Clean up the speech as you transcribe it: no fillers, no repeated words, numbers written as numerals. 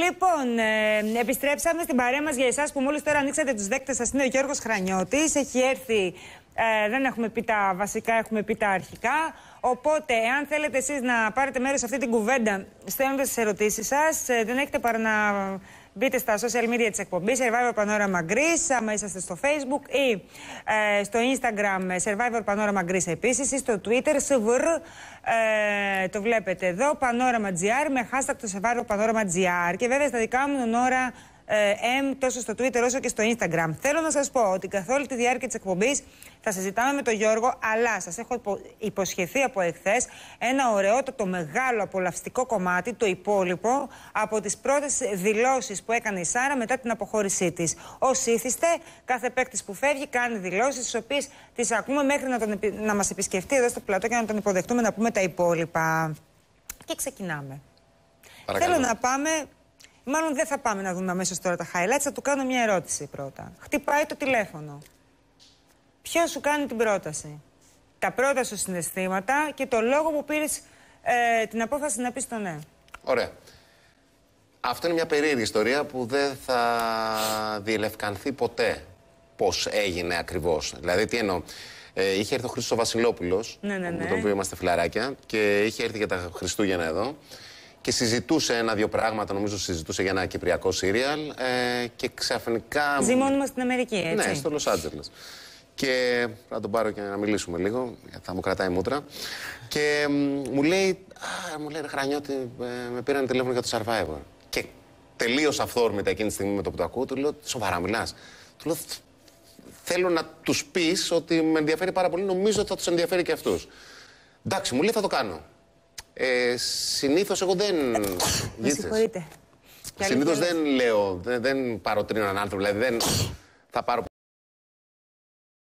Λοιπόν, επιστρέψαμε στην παρέα μας. Για εσάς που μόλις τώρα ανοίξατε τους δέκτες σας, είναι ο Γιώργος Χρανιώτης. Έχει έρθει, δεν έχουμε πει τα βασικά, έχουμε πει τα αρχικά. Οπότε, εάν θέλετε εσείς να πάρετε μέρος σε αυτή την κουβέντα, στέλνοντας τις ερωτήσεις σας, δεν έχετε παρά να μπείτε στα social media της εκπομπής Survivor Panorama Greece, άμα είσαστε στο Facebook, ή στο Instagram Survivor Panorama Greece επίσης, ή στο Twitter SVR, το βλέπετε εδώ, Panorama GR, με hashtag το Survivor Panorama GR. Και βέβαια στα δικά μου τον ώρα τόσο στο Twitter όσο και στο Instagram. Θέλω να σας πω ότι καθ' όλη τη διάρκεια της εκπομπής θα συζητάμε με τον Γιώργο, αλλά σας έχω υποσχεθεί από εχθές ένα ωραιότατο μεγάλο απολαυστικό κομμάτι, το υπόλοιπο, από τις πρώτες δηλώσεις που έκανε η Σάρα μετά την αποχώρησή της. Ως ήθιστε, κάθε παίκτης που φεύγει κάνει δηλώσεις, τις οποίες τις ακούμε μέχρι να μας επισκεφτεί εδώ στο πλατό και να τον υποδεχτούμε να πούμε τα υπόλοιπα. Και ξεκινάμε. Παρακαλώ. Θέλω να πάμε. Μάλλον δεν θα πάμε να δούμε αμέσως τώρα τα highlights, θα του κάνω μια ερώτηση πρώτα. Χτυπάει το τηλέφωνο. Ποιος σου κάνει την πρόταση? Τα πρώτα σου συναισθήματα και το λόγο που πήρες την απόφαση να πεις το ναι. Ωραία. Αυτό είναι μια περίεργη ιστορία που δεν θα διελευκανθεί ποτέ πώς έγινε ακριβώς. Δηλαδή, τι εννοώ. Είχε έρθει ο Χρήστος Βασιλόπουλος, με τον οποίο είμαστε φιλαράκια, και είχε έρθει για τα Χριστούγεννα εδώ. Και συζητούσε ένα-δύο πράγματα, νομίζω συζητούσε για ένα κυπριακό σύριαλ και ξαφνικά... Ζει μόνιμα στην Αμερική, έτσι? Ναι, στο Λος Άντζελες. Και θα τον πάρω και να μιλήσουμε λίγο, γιατί θα μου κρατάει μούτρα. Και μου λέει, ρε Χρανιώτη, με πήραν τηλέφωνο για το Survivor. Και τελείως αυθόρμητα εκείνη τη στιγμή με το που το ακούω, του λέω, σοβαρά μιλάς? Του λέω, θέλω να τους πεις ότι με ενδιαφέρει πάρα πολύ, νομίζω ότι θα τους ενδιαφέρει και αυτούς. Εντάξει, μου λέει, θα το κάνω. Συνήθως εγώ δεν... Με συγχωρείτε. Συνήθως δεν λέω, δεν παροτρύνω έναν άνθρωπο, δηλαδή δεν θα πάρω